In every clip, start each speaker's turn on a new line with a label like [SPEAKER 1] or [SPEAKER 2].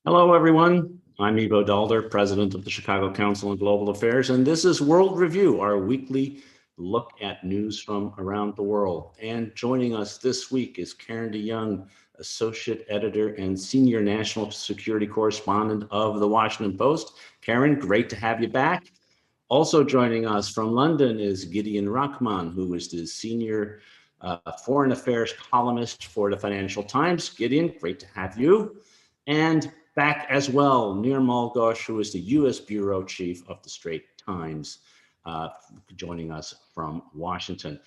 [SPEAKER 1] Hello, everyone. I'm Ivo Dalder, President of the Chicago Council on Global Affairs, and this is World Review, our weekly look at news from around the world. And joining us this week is Karen DeYoung, Associate Editor and Senior National Security Correspondent of The Washington Post. Karen, great to have you back. Also joining us from London is Gideon Rachman, who is the Senior Foreign Affairs columnist for the Financial Times. Gideon, great to have you. And back as well, Nir Malgosh, who is the U.S. Bureau Chief of the Straits Times, joining us from Washington.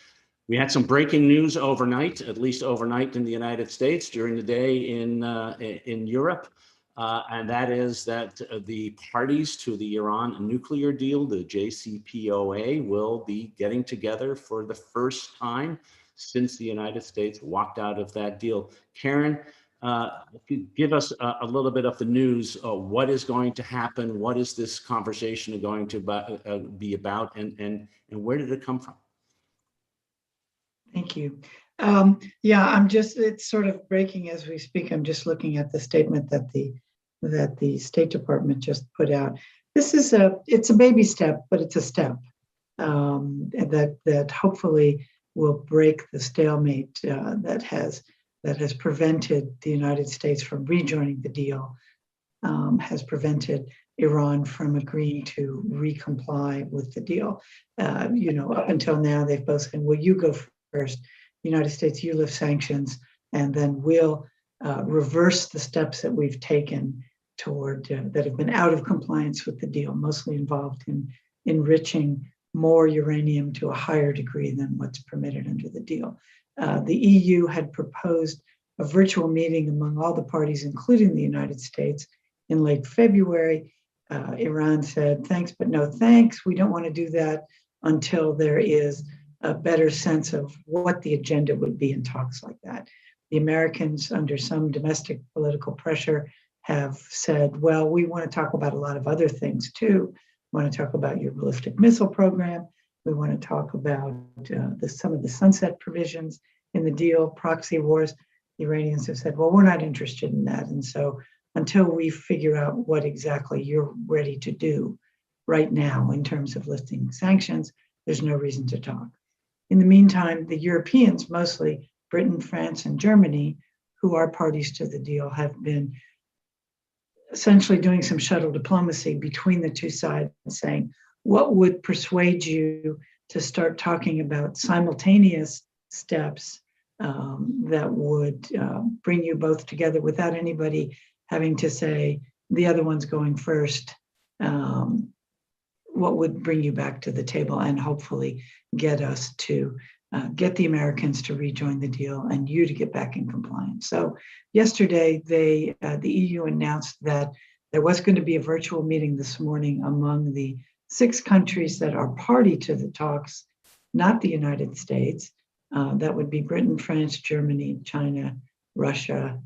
[SPEAKER 1] We had some breaking news overnight, at least overnight in the United States, during the day in Europe, and that is that the parties to the Iran nuclear deal, the JCPOA, will be getting together for the first time since the United States walked out of that deal. Karen, if you give us a little bit of the news, what is going to happen? What is this conversation going to be about, and where did it come from?
[SPEAKER 2] Thank you. It's sort of breaking as we speak. I'm just looking at the statement that the State Department just put out. It's a baby step, but it's a step that hopefully will break the stalemate that has prevented the United States from rejoining the deal, has prevented Iran from agreeing to recomply with the deal. Up until now, they've both said, well, you go first, United States, you lift sanctions, and then we'll reverse the steps that we've taken toward that have been out of compliance with the deal, mostly involved in enriching more uranium to a higher degree than what's permitted under the deal. The EU had proposed a virtual meeting among all the parties, including the United States, in late February. Iran said, thanks, but no thanks. We don't want to do that until there is a better sense of what the agenda would be in talks like that. The Americans, under some domestic political pressure, have said, well, we want to talk about a lot of other things too. We want to talk about your ballistic missile program. We want to talk about some of the sunset provisions in the deal, proxy wars. The Iranians have said, well, we're not interested in that. And so until we figure out what exactly you're ready to do right now in terms of lifting sanctions, there's no reason to talk. In the meantime, the Europeans, mostly Britain, France, and Germany, who are parties to the deal, have been essentially doing some shuttle diplomacy between the two sides, saying, what would persuade you to start talking about simultaneous steps that would bring you both together without anybody having to say, the other one's going first? What would bring you back to the table and hopefully get us to get the Americans to rejoin the deal and you to get back in compliance? So yesterday, the EU announced that there was going to be a virtual meeting this morning among the 6 countries that are party to the talks, not the United States. That would be Britain, France, Germany, China, Russia,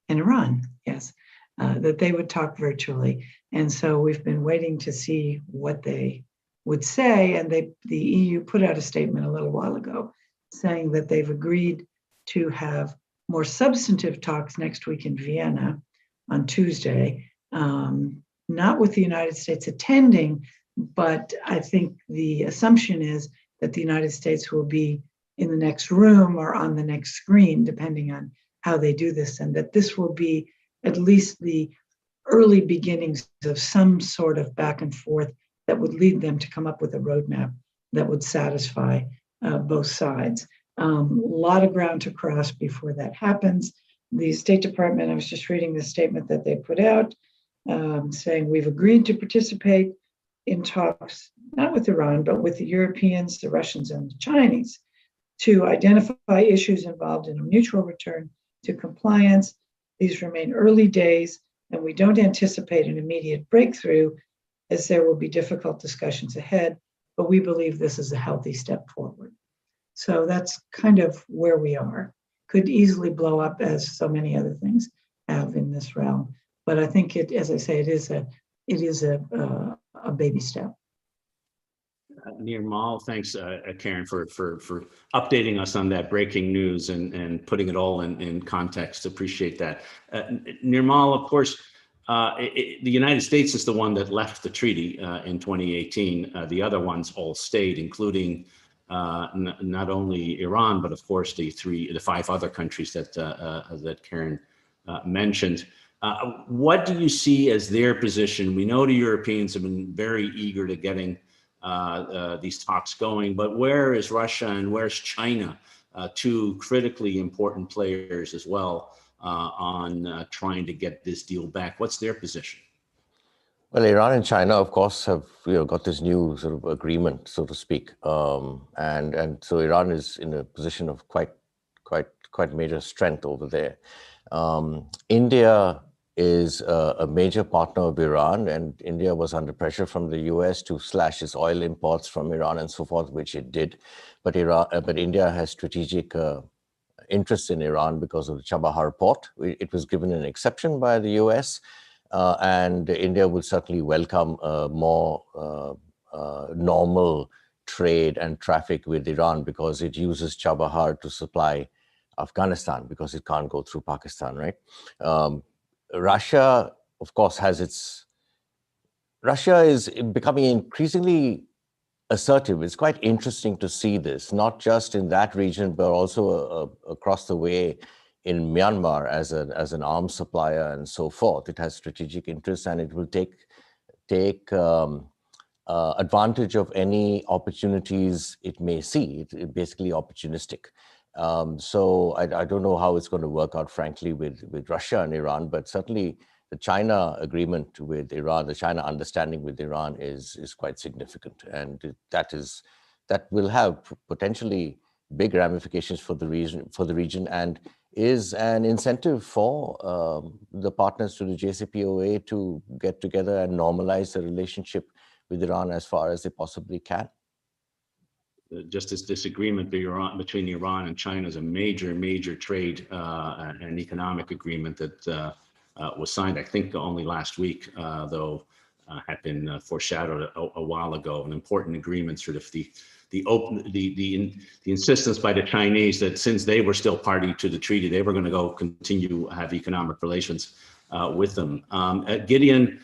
[SPEAKER 2] and Iran, yes, that they would talk virtually. And so we've been waiting to see what they would say. And the EU put out a statement a little while ago saying that they've agreed to have more substantive talks next week in Vienna on Tuesday, not with the United States attending, but I think the assumption is that the United States will be in the next room or on the next screen, depending on how they do this, and that this will be at least the early beginnings of some sort of back and forth that would lead them to come up with a roadmap that would satisfy both sides. A lot of ground to cross before that happens. The State Department, I was just reading the statement that they put out, saying we've agreed to participate in talks, not with Iran, but with the Europeans, the Russians, and the Chinese, to identify issues involved in a mutual return to compliance. These remain early days, and we don't anticipate an immediate breakthrough, as there will be difficult discussions ahead, but we believe this is a healthy step forward. So that's kind of where we are. Could easily blow up, as so many other things have in this realm. But I think it, as I say, it is a baby step.
[SPEAKER 1] Nirmal, thanks, Karen, for updating us on that breaking news and putting it all in context. Appreciate that. Nirmal, of course, the United States is the one that left the treaty in 2018. The other ones all stayed, including not only Iran, but of course the five other countries that Karen mentioned. What do you see as their position? We know the Europeans have been very eager to getting these talks going, but where is Russia and where's China, two critically important players as well on trying to get this deal back? What's their position?
[SPEAKER 3] Well, Iran and China, of course, have got this new sort of agreement, so to speak, and so Iran is in a position of quite major strength over there. India is a major partner of Iran, and India was under pressure from the US to slash its oil imports from Iran and so forth, which it did. But India has strategic interests in Iran because of the Chabahar port. It was given an exception by the US, and India would certainly welcome more normal trade and traffic with Iran because it uses Chabahar to supply Afghanistan because it can't go through Pakistan, right? Russia, of course, Russia is becoming increasingly assertive. It's quite interesting to see this, not just in that region, but also across the way in Myanmar as an arms supplier and so forth. It has strategic interests, and it will take advantage of any opportunities it may see. It's basically opportunistic. So I don't know how it's going to work out, frankly, with Russia and Iran, but certainly the China agreement with Iran, the China understanding with Iran is quite significant, and that will have potentially big ramifications for the region, and is an incentive for the partners to the JCPOA to get together and normalize the relationship with Iran as far as they possibly can.
[SPEAKER 1] Just this disagreement between Iran and China is a major trade and economic agreement that was signed, I think, only last week, though had been foreshadowed a while ago. An important agreement, sort of the insistence by the Chinese that since they were still party to the treaty, they were going to continue to have economic relations with them. Gideon,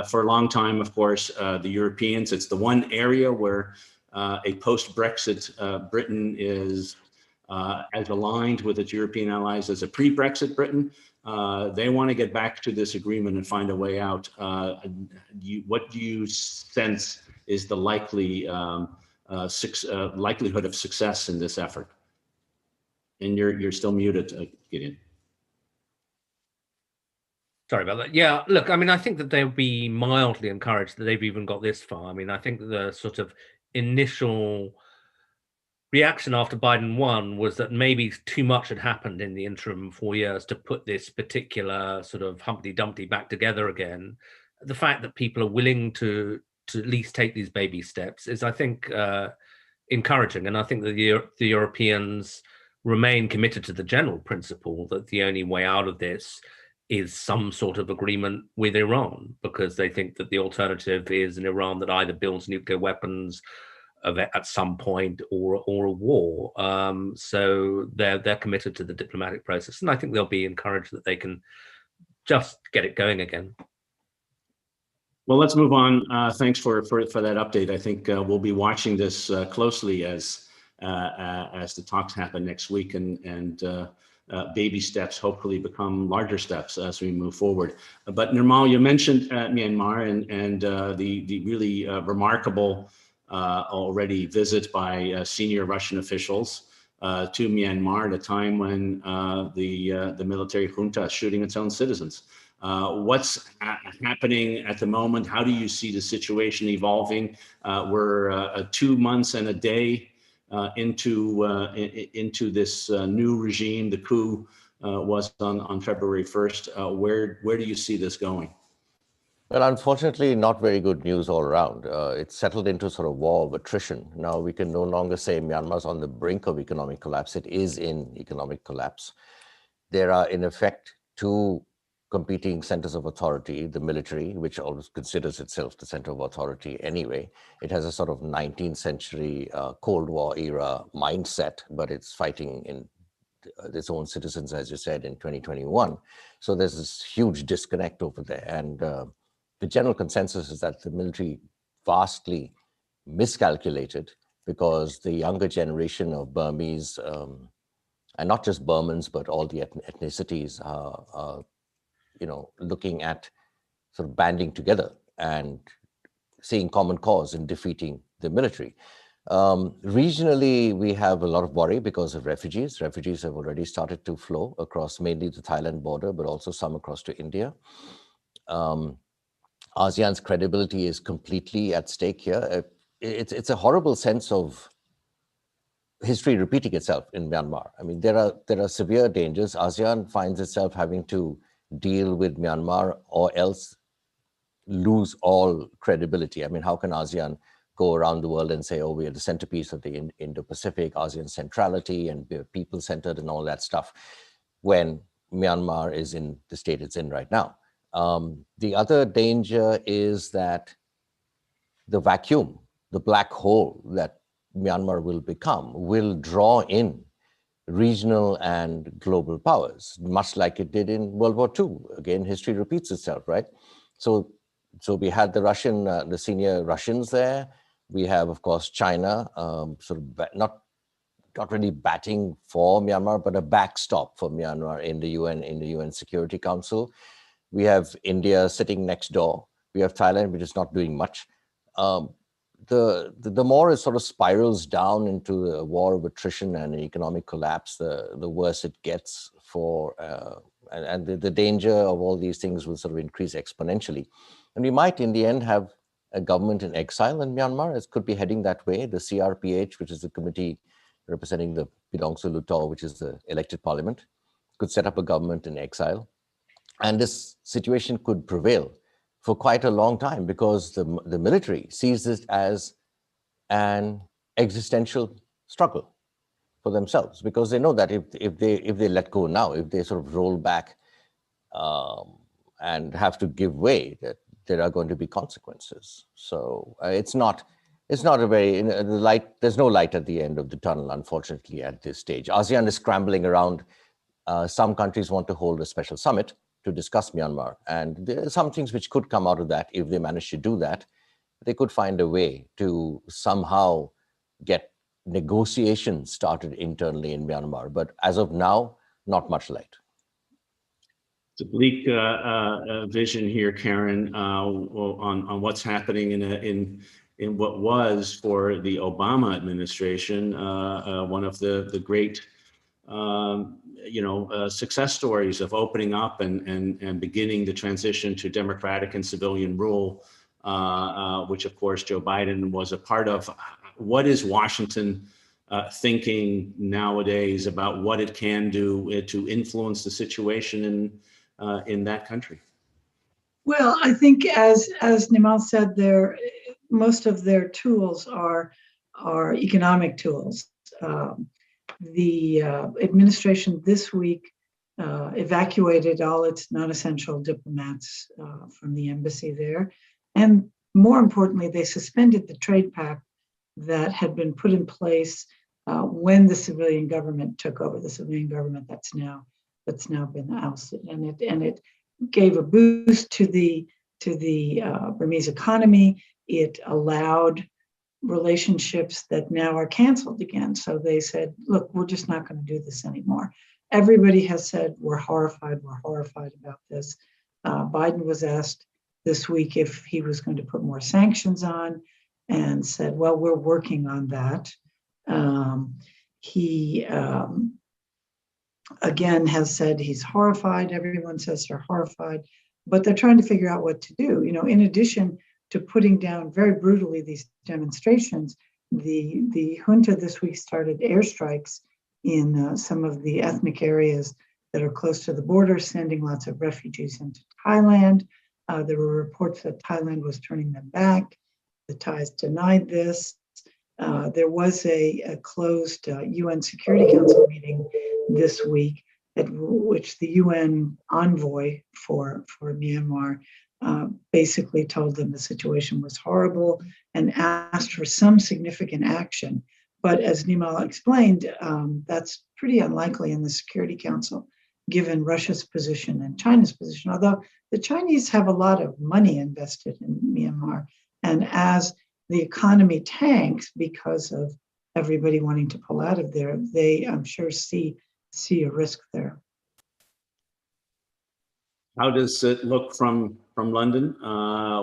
[SPEAKER 1] for a long time, of course, the Europeans, it's the one area where a post-Brexit Britain is as aligned with its European allies as a pre-Brexit Britain. They want to get back to this agreement and find a way out. What do you sense is the likelihood of success in this effort? And you're still muted, Gideon.
[SPEAKER 4] Sorry about that. Yeah, look, I mean, I think that they'll be mildly encouraged that they've even got this far. I mean, I think the sort of initial reaction after Biden won was that maybe too much had happened in the interim 4 years to put this particular sort of Humpty Dumpty back together again. The fact that people are willing to at least take these baby steps is, I think, encouraging. And I think that the Europeans remain committed to the general principle that the only way out of this is some sort of agreement with Iran, because they think that the alternative is an Iran that either builds nuclear weapons at some point or a war. So they're committed to the diplomatic process, and I think they'll be encouraged that they can just get it going again.
[SPEAKER 1] Well, let's move on. Thanks for that update. I think we'll be watching this closely as the talks happen next week, and baby steps hopefully become larger steps as we move forward. But Nirmal, you mentioned Myanmar and the really remarkable already visit by senior Russian officials to Myanmar at a time when the military junta is shooting its own citizens. What's happening at the moment? How do you see the situation evolving? We're 2 months and a day into this new regime. The coup was on February 1st. Where do you see this going?
[SPEAKER 3] Well, unfortunately, not very good news all around. It's settled into sort of war of attrition. Now we can no longer say Myanmar's on the brink of economic collapse. It is in economic collapse. There are, in effect, two competing centers of authority, the military, which always considers itself the center of authority anyway. It has a sort of 19th century Cold War era mindset, but it's fighting in its own citizens, as you said, in 2021. So there's this huge disconnect over there. And the general consensus is that the military vastly miscalculated, because the younger generation of Burmese, and not just Burmans, but all the ethnicities are looking at sort of banding together and seeing common cause in defeating the military. Regionally, we have a lot of worry because of refugees. Refugees have already started to flow across mainly the Thailand border, but also some across to India. ASEAN's credibility is completely at stake here. It's a horrible sense of history repeating itself in Myanmar. I mean, there are severe dangers. ASEAN finds itself having to deal with Myanmar or else lose all credibility. I mean, how can ASEAN go around the world and say, oh, we are the centerpiece of the Indo-Pacific, ASEAN centrality, and we're people-centered and all that stuff, when Myanmar is in the state it's in right now? The other danger is that the vacuum, the black hole that Myanmar will become, will draw in regional and global powers, much like it did in World War II. Again, history repeats itself, right? So we had the senior Russians there. We have, of course, China, sort of not really batting for Myanmar, but a backstop for Myanmar in the UN Security Council. We have India sitting next door. We have Thailand, which is not doing much. The more it sort of spirals down into a war of attrition and economic collapse, the worse it gets for, and the danger of all these things will sort of increase exponentially. And we might in the end have a government in exile in Myanmar. It could be heading that way. The CRPH, which is the committee representing the Pidong Suluto, which is the elected parliament, could set up a government in exile. And this situation could prevail for quite a long time, because the military sees this as an existential struggle for themselves, because they know that if they let go now, if they sort of roll back and have to give way, that there are going to be consequences. So it's not a very there's no light at the end of the tunnel, unfortunately, at this stage. ASEAN is scrambling around. Some countries want to hold a special summit to discuss Myanmar. And there are some things which could come out of that. If they manage to do that, they could find a way to somehow get negotiations started internally in Myanmar. But as of now, not much light.
[SPEAKER 1] It's a bleak vision here, Karen, on what's happening in what was, for the Obama administration, one of the great success stories of opening up and beginning the transition to democratic and civilian rule, which of course Joe Biden was a part of. What is Washington thinking nowadays about what it can do to influence the situation in that country?
[SPEAKER 2] Well, I think as Nimal said, most of their tools are economic tools. The administration this week evacuated all its non-essential diplomats from the embassy there. And more importantly, they suspended the trade pact that had been put in place when the civilian government took over, the civilian government that's now been ousted. And it gave a boost to the Burmese economy. It allowed relationships that now are canceled again. So they said, look, we're just not going to do this anymore. Everybody has said, we're horrified about this. Biden was asked this week if he was going to put more sanctions on, and said, well, we're working on that. He again has said he's horrified. Everyone says they're horrified, but they're trying to figure out what to do. In addition to putting down very brutally these demonstrations, the junta this week started airstrikes in some of the ethnic areas that are close to the border, sending lots of refugees into Thailand. There were reports that Thailand was turning them back. The Thais denied this. There was a closed UN Security Council meeting this week at which the UN envoy for Myanmar basically told them the situation was horrible and asked for some significant action. But as Nimal explained, that's pretty unlikely in the Security Council, given Russia's position and China's position, although the Chinese have a lot of money invested in Myanmar. And as the economy tanks because of everybody wanting to pull out of there, they, I'm sure, see a risk there.
[SPEAKER 1] How does it look from London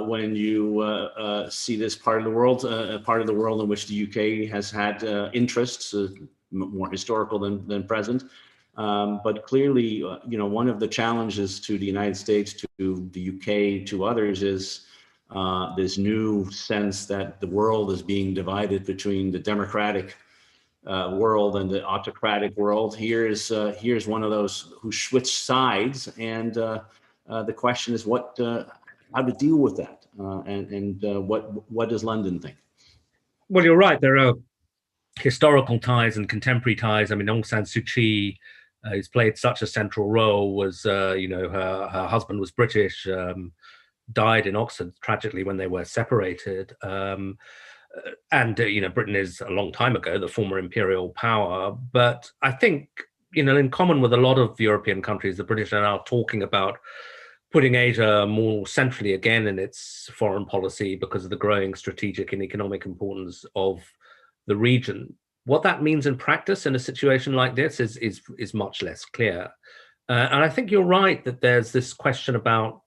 [SPEAKER 1] when you see this part of the world, a part of the world in which the UK has had interests, more historical than present? But clearly, one of the challenges to the United States, to the UK, to others is this new sense that the world is being divided between the democratic world and the autocratic world. Here's one of those who switched sides, and the question is how to deal with that, and what does London think?
[SPEAKER 4] Well, you're right. There are historical ties and contemporary ties. I mean, Aung San Suu Kyi, who's played such a central role, was her husband was British, died in Oxford tragically when they were separated. And Britain is a long time ago the former imperial power, but I think in common with a lot of European countries, the British are now talking about putting Asia more centrally again in its foreign policy because of the growing strategic and economic importance of the region. What that means in practice in a situation like this is much less clear. And I think you're right that there's this question about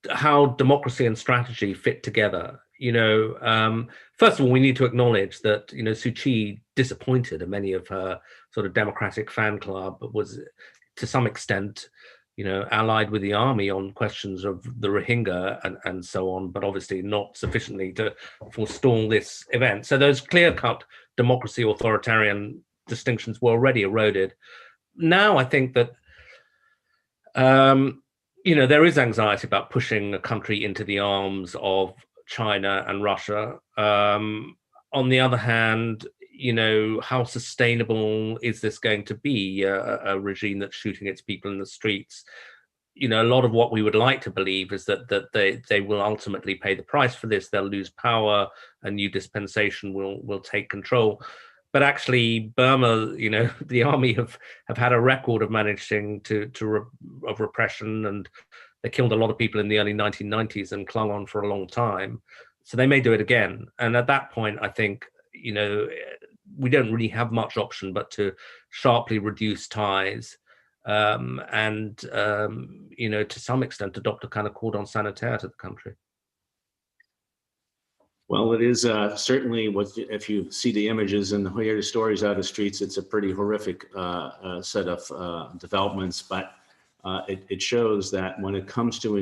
[SPEAKER 4] how democracy and strategy fit together. First of all, we need to acknowledge that Suu Kyi disappointed many of her sort of democratic fan club, was to some extent allied with the army on questions of the Rohingya and so on, but obviously not sufficiently to forestall this event. So those clear-cut democracy authoritarian distinctions were already eroded. Now I think that there is anxiety about pushing a country into the arms of China and Russia. On the other hand, how sustainable is this going to be, a regime that's shooting its people in the streets? A lot of what we would like to believe is that they will ultimately pay the price for this. They'll lose power, a new dispensation will take control. But actually, Burma, the army have had a record of managing of repression, and they killed a lot of people in the early 1990s and clung on for a long time. So they may do it again. And at that point, I think, we don't really have much option but to sharply reduce ties and, to some extent, adopt a kind of cordon sanitaire to the country.
[SPEAKER 1] Well, it is certainly if you see the images and hear the stories out of the streets, it's a pretty horrific set of developments. But it shows that when it comes to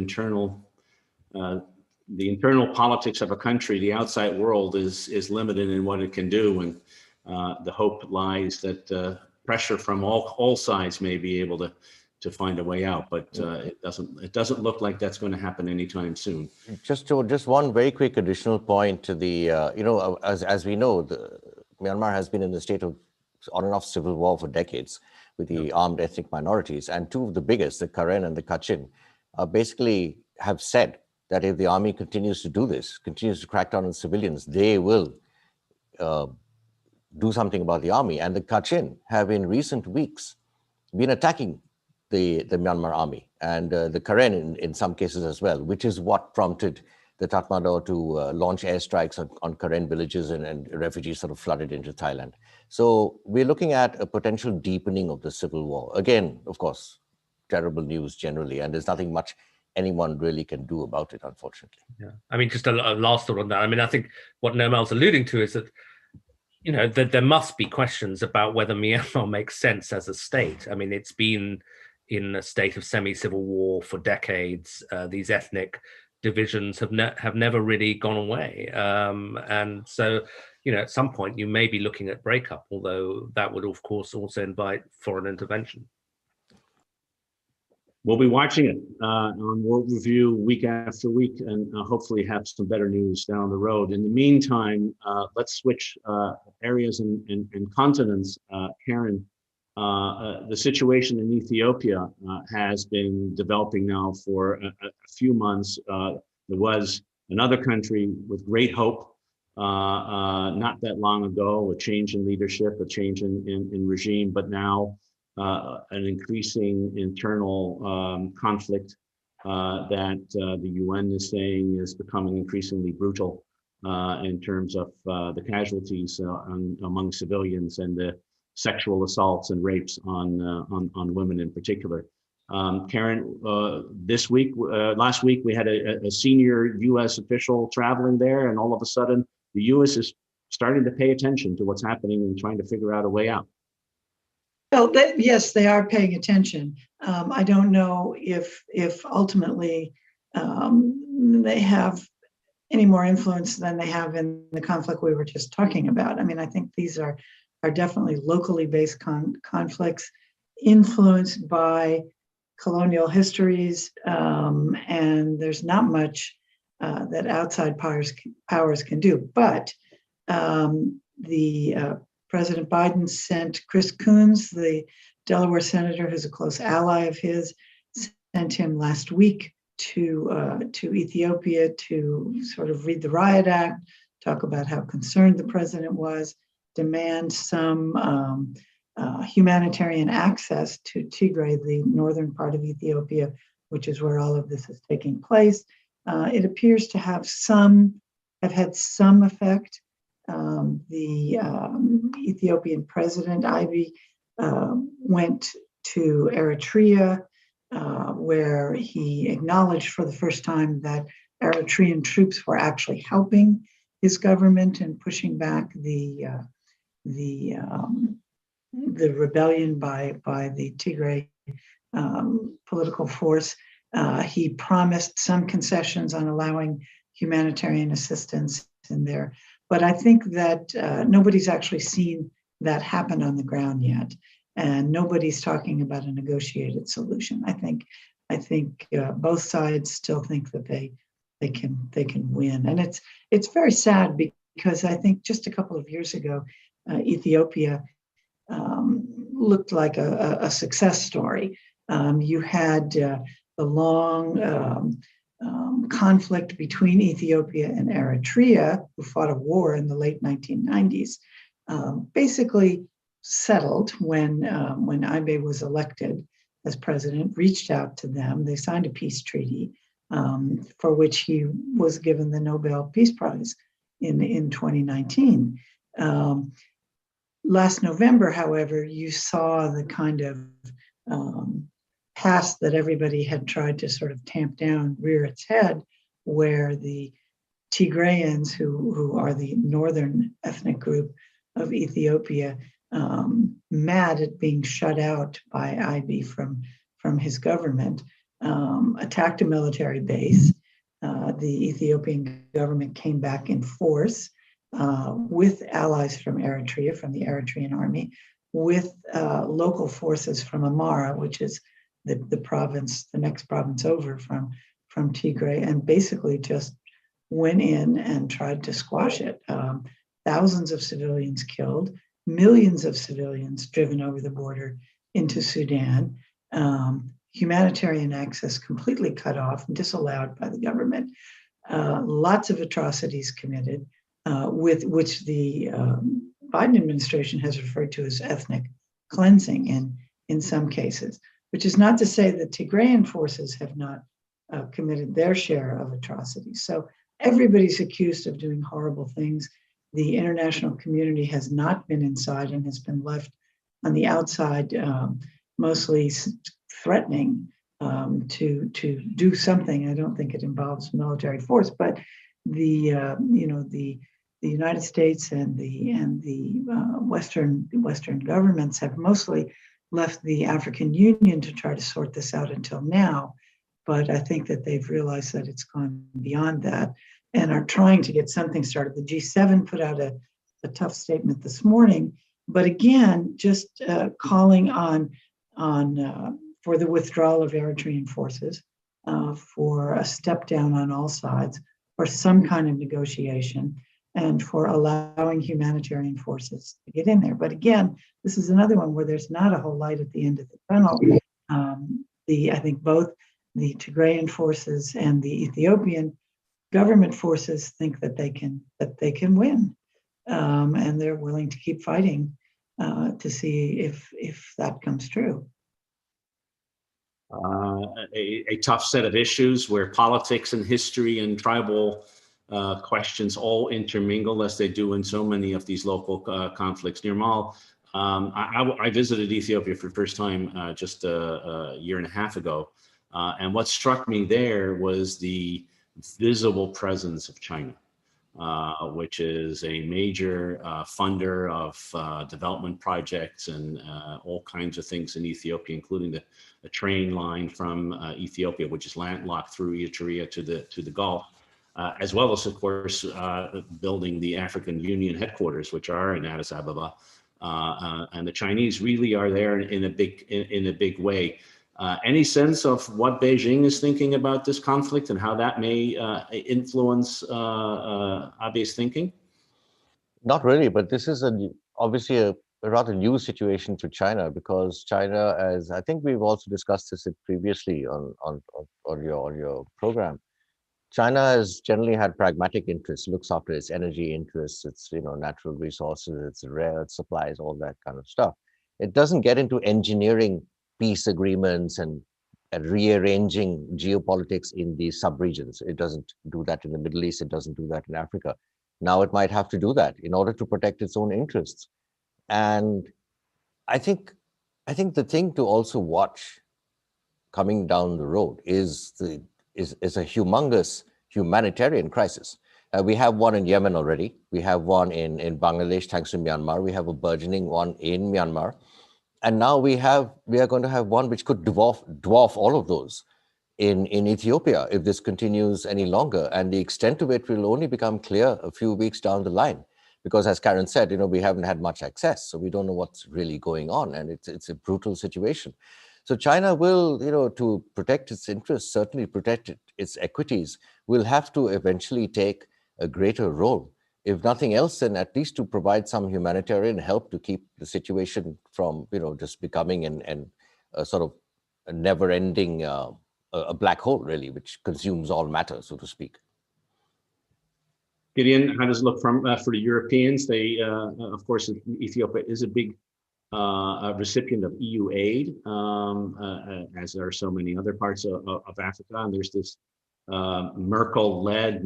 [SPEAKER 1] the internal politics of a country, the outside world is limited in what it can do, and the hope lies that pressure from all sides may be able to find a way out, but it doesn't look like that's going to happen anytime soon.
[SPEAKER 3] Just one very quick additional point to the as we know, Myanmar has been in a state of on and off civil war for decades with the armed ethnic minorities, and two of the biggest, the Karen and the Kachin, basically have said that if the army continues to do this, continues to crack down on civilians, they will do something about the army. And the Kachin have in recent weeks been attacking the Myanmar army and the Karen in some cases as well, which is what prompted the Tatmadaw to launch airstrikes on Karen villages, and refugees sort of flooded into Thailand. So we're looking at a potential deepening of the civil war. Again, of course, terrible news generally, and there's nothing much anyone really can do about it, unfortunately.
[SPEAKER 4] Yeah, I mean, just a last thought on that. I mean, I think what Nimal's alluding to is that, that there must be questions about whether Myanmar makes sense as a state. I mean, it's been in a state of semi-civil war for decades. These ethnic divisions have never really gone away. And so, at some point you may be looking at breakup, although that would, of course, also invite foreign intervention.
[SPEAKER 1] We'll be watching it on World Review week after week, and hopefully have some better news down the road. In the meantime, let's switch areas and continents. Karen, The situation in Ethiopia has been developing now for a few months. There was another country with great hope not that long ago, a change in leadership, a change in regime, but now an increasing internal conflict that the UN is saying is becoming increasingly brutal in terms of the casualties among civilians and the sexual assaults and rapes on women in particular. Karen, last week, we had a senior U.S. official traveling there, and all of a sudden, the U.S. is starting to pay attention to what's happening and trying to figure out a way out.
[SPEAKER 2] Well, yes, they are paying attention. I don't know if ultimately they have any more influence than they have in the conflict we were just talking about. I mean, I think these are definitely locally based conflicts influenced by colonial histories, and there's not much that outside powers can do. But President Biden sent Chris Coons, the Delaware senator who's a close ally of his, sent him last week to Ethiopia to sort of read the Riot Act, talk about how concerned the president was, demand some humanitarian access to Tigray, the northern part of Ethiopia, which is where all of this is taking place. It appears to have had some effect. The Ethiopian president, Abiy, went to Eritrea, where he acknowledged for the first time that Eritrean troops were actually helping his government and pushing back the rebellion by the Tigray political force. He promised some concessions on allowing humanitarian assistance in there. But I think that nobody's actually seen that happen on the ground yet. And nobody's talking about a negotiated solution. I think both sides still think that they can win. And it's very sad because I think just a couple of years ago, Ethiopia looked like a success story. You had the long conflict between Ethiopia and Eritrea, who fought a war in the late 1990s, basically settled when Abiy was elected as president, reached out to them. They signed a peace treaty for which he was given the Nobel Peace Prize in 2019. Last November, however, you saw the kind of past that everybody had tried to sort of tamp down, rear its head, where the Tigrayans, who are the northern ethnic group of Ethiopia, mad at being shut out by Abiy from his government, attacked a military base. The Ethiopian government came back in force with allies from Eritrea, from the Eritrean army, with local forces from Amara, which is the province, the next province over from Tigray, and basically just went in and tried to squash it. Thousands of civilians killed, millions of civilians driven over the border into Sudan, humanitarian access completely cut off and disallowed by the government, lots of atrocities committed, with which the Biden administration has referred to as ethnic cleansing in some cases, which is not to say that Tigrayan forces have not committed their share of atrocities. So everybody's accused of doing horrible things. The international community has not been inside and has been left on the outside, mostly threatening to do something. I don't think it involves military force, but the United States and the Western governments have mostly left the African Union to try to sort this out until now. But I think that they've realized that it's gone beyond that and are trying to get something started. The G7 put out a tough statement this morning, but again, just calling on for the withdrawal of Eritrean forces, for a step down on all sides, or some kind of negotiation. and for allowing humanitarian forces to get in there. But again, this is another one where there's not a whole light at the end of the tunnel. I think both the Tigrayan forces and the Ethiopian government forces think that they can win, and they're willing to keep fighting to see if that comes true.
[SPEAKER 1] A tough set of issues where politics and history and tribal questions all intermingle, as they do in so many of these local conflicts. Nirmal, I visited Ethiopia for the first time just a year and a half ago, and what struck me there was the visible presence of China, which is a major funder of development projects and all kinds of things in Ethiopia, including the train line from Ethiopia, which is landlocked through Eritrea to the Gulf, as well as, of course, building the African Union headquarters, which are in Addis Ababa. And the Chinese really are there in a big way. Any sense of what Beijing is thinking about this conflict and how that may influence Abe's thinking?
[SPEAKER 3] Not really, but this is obviously a rather new situation to China, because China, as I think we've also discussed this previously on your program, China has generally had pragmatic interests, looks after its energy interests, its natural resources, its rare earth supplies, all that kind of stuff. It doesn't get into engineering peace agreements and rearranging geopolitics in these sub-regions. It doesn't do that in the Middle East. It doesn't do that in Africa. Now it might have to do that in order to protect its own interests. And I think the thing to also watch coming down the road is a humongous humanitarian crisis. We have one in Yemen already. We have one in Bangladesh, thanks to Myanmar. We have a burgeoning one in Myanmar. And now we are going to have one which could dwarf all of those in Ethiopia if this continues any longer. And the extent of it will only become clear a few weeks down the line. Because as Karen said, we haven't had much access, so we don't know what's really going on. And it's a brutal situation. So China will, to protect its interests, certainly protect its equities, will have to eventually take a greater role. If nothing else, then at least to provide some humanitarian help to keep the situation from, just becoming a sort of a never-ending a black hole, really, which consumes all matter, so to speak.
[SPEAKER 1] Gideon, how does it look for the Europeans? They, of course, Ethiopia is a big recipient of EU aid, as there are so many other parts of Africa. And there's this Macron-led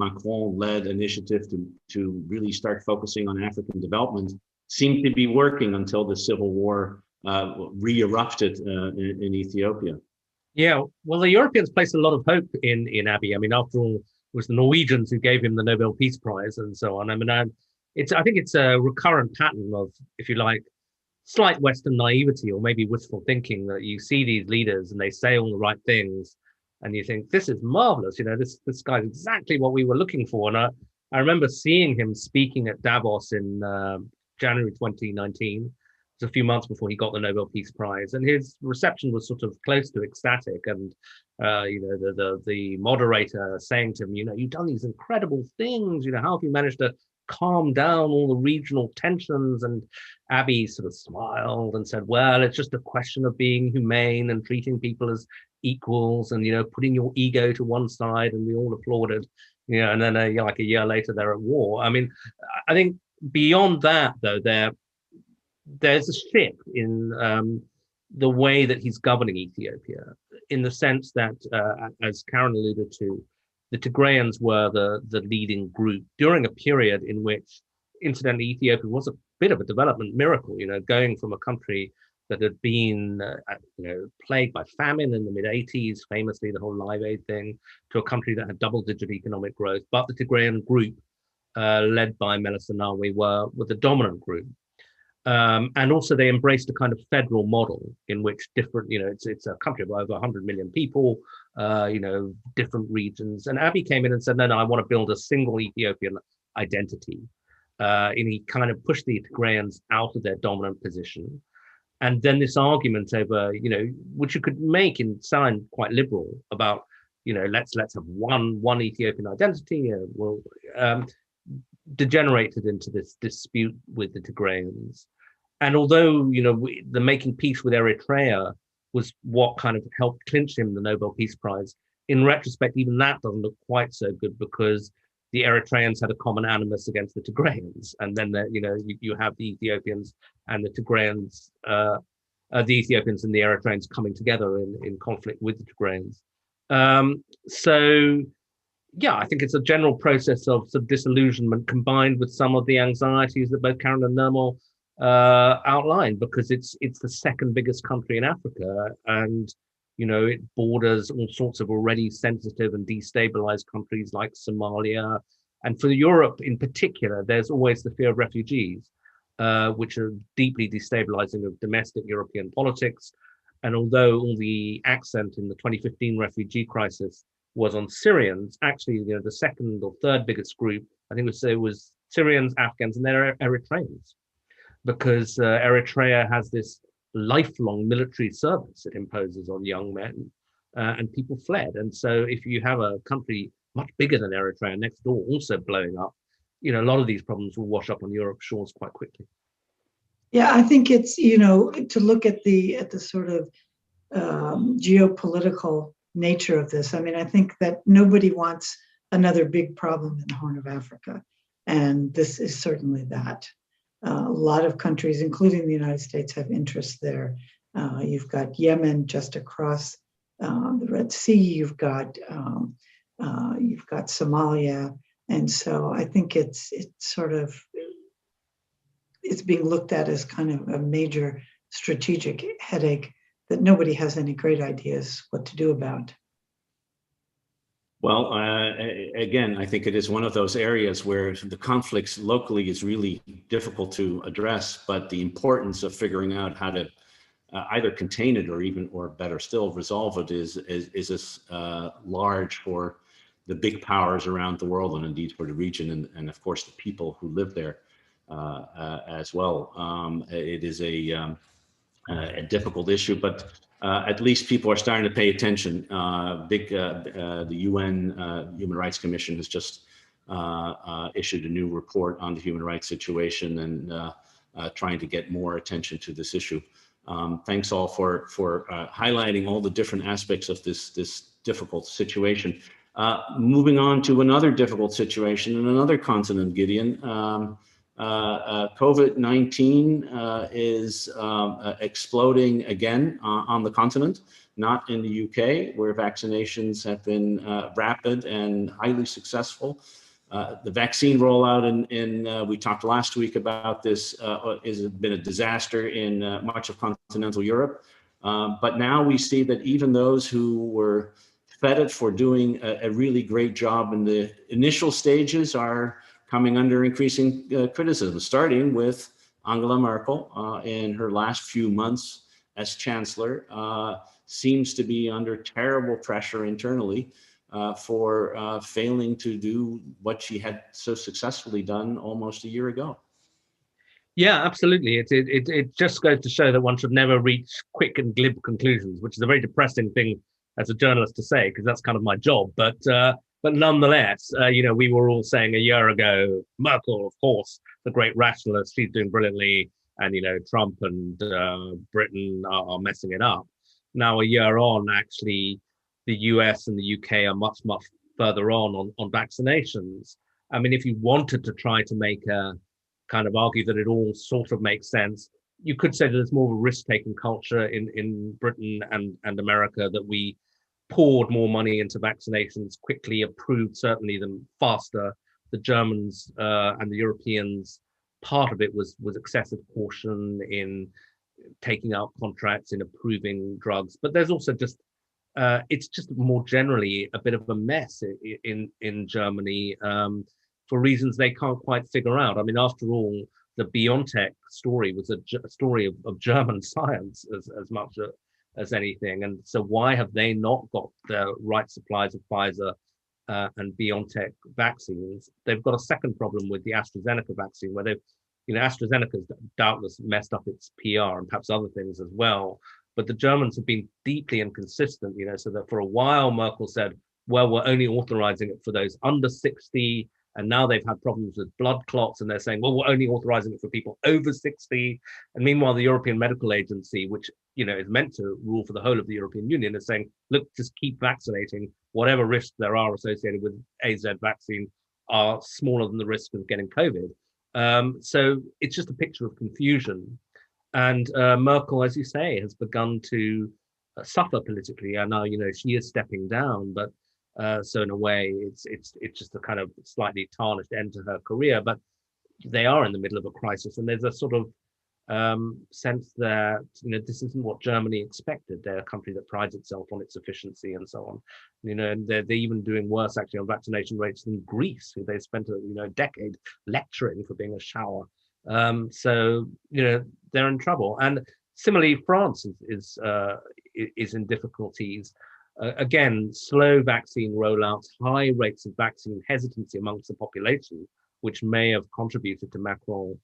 [SPEAKER 1] initiative to really start focusing on African development. Seemed to be working until the civil war re-erupted in Ethiopia.
[SPEAKER 4] Yeah, well, the Europeans placed a lot of hope in Abiy. I mean, after all, it was the Norwegians who gave him the Nobel Peace Prize and so on. I mean, I think it's a recurrent pattern of, if you like, slight Western naivety or maybe wishful thinking, that you see these leaders and they say all the right things and you think, this is marvelous. This guy's exactly what we were looking for. And I remember seeing him speaking at Davos in January 2019. It was a few months before he got the Nobel Peace Prize, and his reception was sort of close to ecstatic. And the moderator saying to him, you've done these incredible things. How have you managed to calm down all the regional tensions? And Abiy sort of smiled and said, well, it's just a question of being humane and treating people as equals, and putting your ego to one side. And we all applauded. And then like a year later, they're at war. I mean, I think beyond that, though, there's a shift in the way that he's governing Ethiopia, in the sense that, as Karen alluded to, the Tigrayans were the leading group during a period in which, incidentally, Ethiopia was a bit of a development miracle, going from a country that had been plagued by famine in the mid-'80s, famously the whole Live Aid thing, to a country that had double-digit economic growth. But the Tigrayan group, led by Meles Zenawi, were the dominant group. And also they embraced a kind of federal model in which different, it's a country of over 100 million people, different regions. And Abiy came in and said, no, I want to build a single Ethiopian identity. And he kind of pushed the Tigrayans out of their dominant position. And then this argument over, which you could make and sound quite liberal about, let's have one Ethiopian identity. degenerated into this dispute with the Tigrayans. And although, the making peace with Eritrea was what kind of helped clinch him the Nobel Peace Prize, in retrospect, even that doesn't look quite so good, because the Eritreans had a common animus against the Tigrayans. And then, you have the Ethiopians and the Tigrayans, the Ethiopians and the Eritreans coming together in conflict with the Tigrayans. So, yeah, I think it's a general process of sort of disillusionment combined with some of the anxieties that both Karen and Nirmal outlined, because it's the second biggest country in Africa, and it borders all sorts of already sensitive and destabilized countries like Somalia. And for Europe in particular, there's always the fear of refugees, which are deeply destabilizing of domestic European politics. And although all the accent in the 2015 refugee crisis was on Syrians, actually, the second or third biggest group, I think it was Syrians, Afghans, and then Eritreans, because Eritrea has this lifelong military service it imposes on young men, and people fled. And so if you have a country much bigger than Eritrea next door also blowing up, a lot of these problems will wash up on Europe's shores quite quickly.
[SPEAKER 2] Yeah, I think it's, to look at the sort of geopolitical nature of this. I mean, I think that nobody wants another big problem in the Horn of Africa, and this is certainly that. A lot of countries, including the United States, have interests there. You've got Yemen just across the Red Sea. You've got Somalia, and so I think it's being looked at as kind of a major strategic headache that nobody has any great ideas what to do about.
[SPEAKER 1] Well, again, I think it is one of those areas where the conflicts locally is really difficult to address, but the importance of figuring out how to either contain it or better still, resolve it is as large for the big powers around the world, and indeed for the region, and of course the people who live there as well. It is a difficult issue, but at least people are starting to pay attention. The UN Human Rights Commission has just issued a new report on the human rights situation, and trying to get more attention to this issue. Thanks all for highlighting all the different aspects of this difficult situation. Moving on to another difficult situation in another continent, Gideon. COVID-19 is exploding again on the continent, not in the UK, where vaccinations have been rapid and highly successful. The vaccine rollout we talked last week about this, has been a disaster in much of continental Europe. But now we see that even those who were feted for doing a really great job in the initial stages are coming under increasing criticism, starting with Angela Merkel in her last few months as chancellor, seems to be under terrible pressure internally for failing to do what she had so successfully done almost a year ago.
[SPEAKER 4] Yeah, absolutely. It just goes to show that one should never reach quick and glib conclusions, which is a very depressing thing as a journalist to say, because that's kind of my job. But nonetheless, we were all saying a year ago, Merkel, of course, the great rationalist, she's doing brilliantly, and Trump and Britain are messing it up. Now, a year on, actually, the US and the UK are much, much further on vaccinations. I mean, if you wanted to try to make a kind of argue that it all sort of makes sense, you could say that there's more of a risk-taking culture in Britain and America, that we poured more money into vaccinations, quickly approved certainly them faster. The Germans and the Europeans, part of it was excessive caution in taking out contracts, in approving drugs. But there's also just it's just more generally a bit of a mess in Germany for reasons they can't quite figure out. I mean, after all, the BioNTech story was a story of German science as much as anything. And so why have they not got the right supplies of Pfizer and BioNTech vaccines? They've got a second problem with the AstraZeneca vaccine, where AstraZeneca's doubtless messed up its PR and perhaps other things as well. But the Germans have been deeply inconsistent, so that for a while Merkel said, well, we're only authorizing it for those under 60 And now they've had problems with blood clots, and they're saying, well, we're only authorizing it for people over 60. And meanwhile, the European Medical Agency, which is meant to rule for the whole of the European Union, is saying, look, just keep vaccinating. Whatever risks there are associated with AZ vaccine are smaller than the risk of getting COVID. So it's just a picture of confusion. And Merkel, as you say, has begun to suffer politically. And now, she is stepping down, but so in a way, it's just a kind of slightly tarnished end to her career. But they are in the middle of a crisis, and there's a sort of sense that this isn't what Germany expected. They're a country that prides itself on its efficiency and so on. And they're even doing worse actually on vaccination rates than Greece, who they spent a decade lecturing for being a shower. So they're in trouble. And similarly, France is in difficulties. Again, slow vaccine rollouts, high rates of vaccine hesitancy amongst the population, which may have contributed to Macron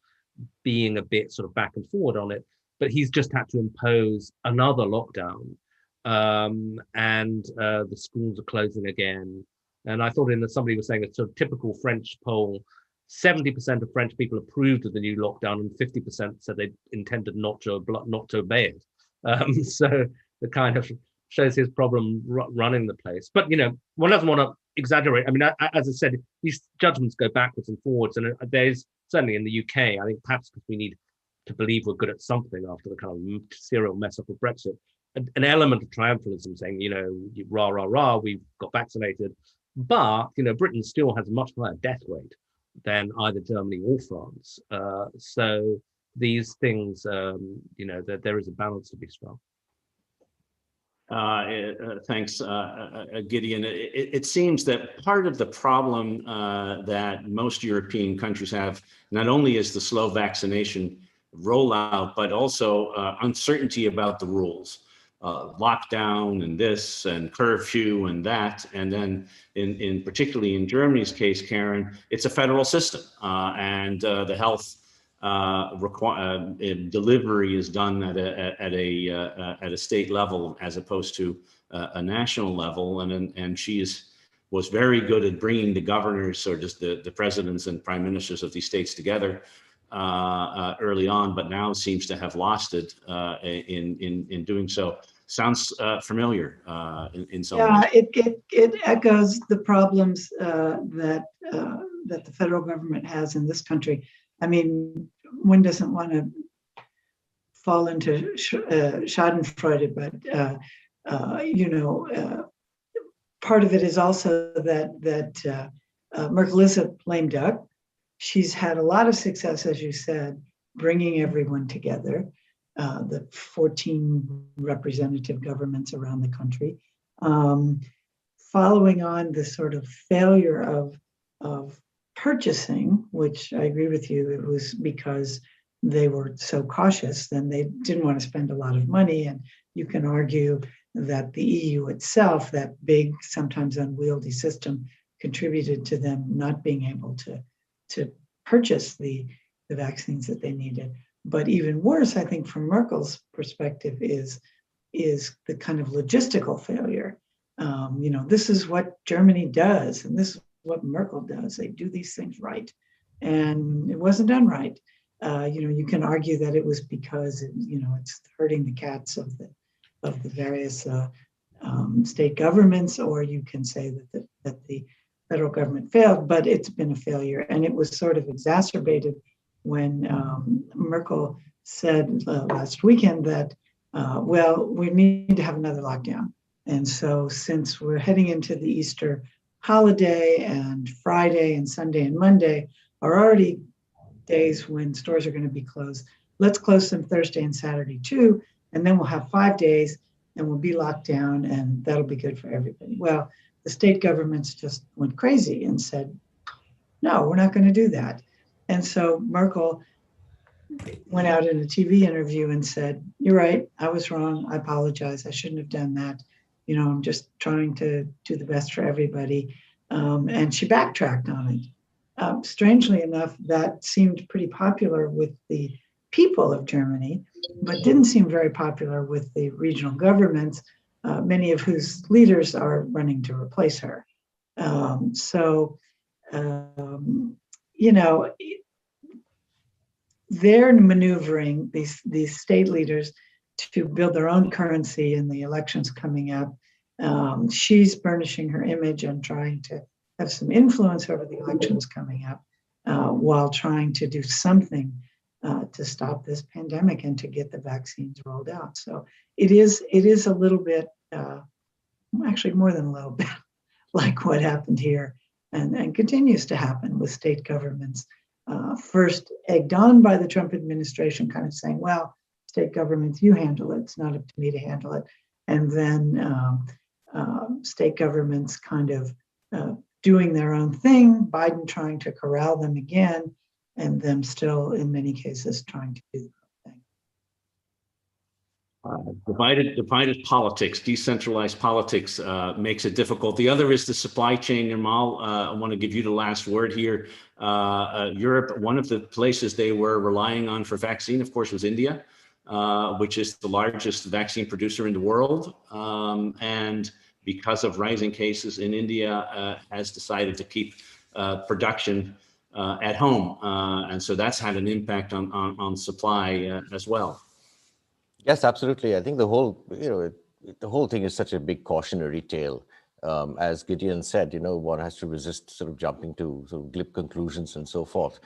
[SPEAKER 4] being a bit sort of back and forward on it. But he's just had to impose another lockdown, and the schools are closing again. And I thought somebody was saying a sort of typical French poll, 70% of French people approved of the new lockdown, and 50% said they intended not to obey it. So the kind of shows his problem running the place. But one doesn't want to exaggerate. I mean, as I said, these judgments go backwards and forwards, and there's certainly in the UK, I think perhaps because we need to believe we're good at something after the kind of serial mess up of Brexit, an element of triumphalism saying, rah, rah, rah, we've got vaccinated. But, Britain still has a much higher death rate than either Germany or France. So these things, that there is a balance to be struck.
[SPEAKER 1] Thanks, Gideon. It seems that part of the problem that most European countries have not only is the slow vaccination rollout, but also uncertainty about the rules, lockdown and this and curfew and that. And then in particularly in Germany's case, Karen, it's a federal system, and the health delivery is done at a state level as opposed to a national level, and she was very good at bringing the governors or just the presidents and prime ministers of these states together early on, but now seems to have lost it in doing so. Sounds familiar in some ways.
[SPEAKER 2] It echoes the problems that the federal government has in this country. I mean, one doesn't want to fall into Schadenfreude, but part of it is also that Merkel is a lame duck. She's had a lot of success, as you said, bringing everyone together, the 14 representative governments around the country, following on the sort of failure of purchasing, which I agree with you, it was because they were so cautious, then they didn't want to spend a lot of money. And you can argue that the EU itself, that big, sometimes unwieldy system, contributed to them not being able to purchase the vaccines that they needed. But even worse, I think, from Merkel's perspective, is the kind of logistical failure. This is what Germany does, and this is what Merkel does. They do these things right, and it wasn't done right. You can argue that it was because it's hurting the cats of the various state governments, or you can say that the federal government failed, but it's been a failure, and it was sort of exacerbated when Merkel said last weekend that we need to have another lockdown. And so since we're heading into the Easter holiday, and Friday and Sunday and Monday are already days when stores are going to be closed, let's close them Thursday and Saturday too, and then we'll have 5 days and we'll be locked down, and that'll be good for everybody. Well, the state governments just went crazy and said, no, we're not going to do that. And so Merkel went out in a TV interview and said, you're right, I was wrong, I apologize, I shouldn't have done that. I'm just trying to do the best for everybody. And she backtracked on it. Strangely enough, that seemed pretty popular with the people of Germany, but didn't seem very popular with the regional governments, many of whose leaders are running to replace her. So you know, they're maneuvering these state leaders to build their own currency in the elections coming up. She's burnishing her image and trying to have some influence over the elections coming up, while trying to do something to stop this pandemic and to get the vaccines rolled out. So it is a little bit, actually more than a little bit, like what happened here and continues to happen with state governments. First egged on by the Trump administration, kind of saying, well, state governments, you handle it. It's not up to me to handle it. And then state governments kind of doing their own thing, Biden trying to corral them again, and them still, in many cases, trying to do the
[SPEAKER 1] Divided politics, decentralized politics makes it difficult. The other is the supply chain. Nirmal, I want to give you the last word here. Europe, one of the places they were relying on for vaccine, of course, was India, which is the largest vaccine producer in the world. And because of rising cases in India, has decided to keep production at home. And so that's had an impact on supply as well.
[SPEAKER 3] Yes, absolutely. I think the whole, the whole thing is such a big cautionary tale. As Gideon said, one has to resist sort of jumping to sort of glib conclusions and so forth.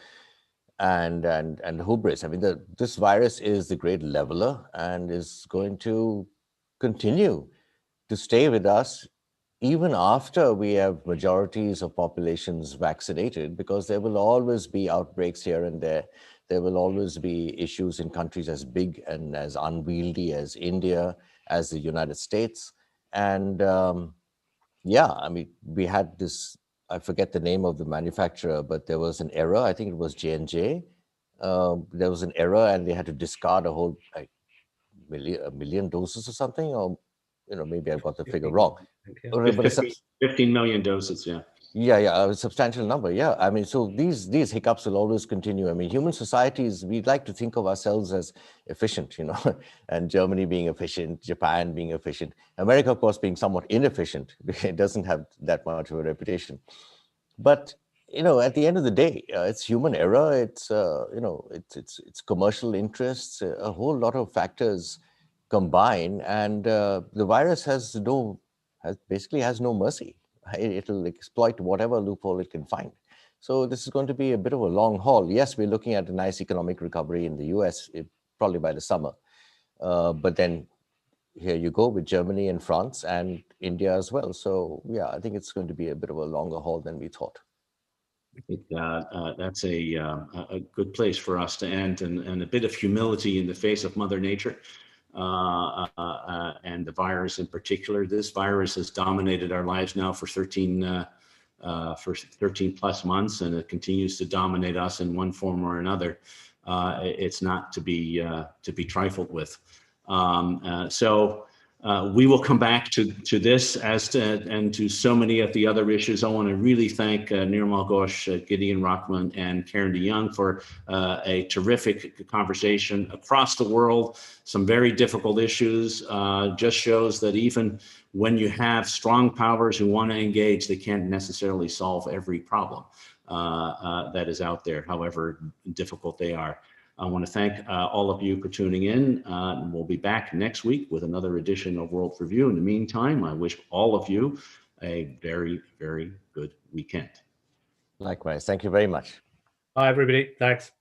[SPEAKER 3] And hubris. I mean, this virus is the great leveler and is going to continue to stay with us even after we have majorities of populations vaccinated, because there will always be outbreaks here and there. There will always be issues in countries as big and as unwieldy as India, as the United States. And yeah, I mean, we had this, I forget the name of the manufacturer, but there was an error. I think it was J&J. There was an error and they had to discard a whole a million doses or something, or maybe I've got the figure wrong.
[SPEAKER 1] 15 million doses, yeah.
[SPEAKER 3] Yeah, a substantial number. Yeah, I mean, so these hiccups will always continue. I mean, human societies, we'd like to think of ourselves as efficient, and Germany being efficient, Japan being efficient, America, of course, being somewhat inefficient. It doesn't have that much of a reputation. But at the end of the day, it's human error. It's it's commercial interests. A whole lot of factors combine, and the virus basically has no mercy. It'll exploit whatever loophole it can find. So this is going to be a bit of a long haul. Yes, we're looking at a nice economic recovery in the US, probably by the summer. But then here you go with Germany and France and India as well. So yeah, I think it's going to be a bit of a longer haul than we thought.
[SPEAKER 1] That's a good place for us to end, and a bit of humility in the face of Mother Nature. And the virus in particular. This virus has dominated our lives now for 13 plus months, and it continues to dominate us in one form or another. It's not to be trifled with. So we will come back to this and to so many of the other issues. I want to really thank Nirmal Ghosh, Gideon Rachman, and Karen DeYoung for a terrific conversation across the world. Some very difficult issues. Just shows that even when you have strong powers who want to engage, they can't necessarily solve every problem that is out there, however difficult they are. I want to thank all of you for tuning in. We'll be back next week with another edition of World Review. In the meantime, I wish all of you a very, very good weekend.
[SPEAKER 3] Likewise. Thank you very much.
[SPEAKER 4] Bye, everybody. Thanks.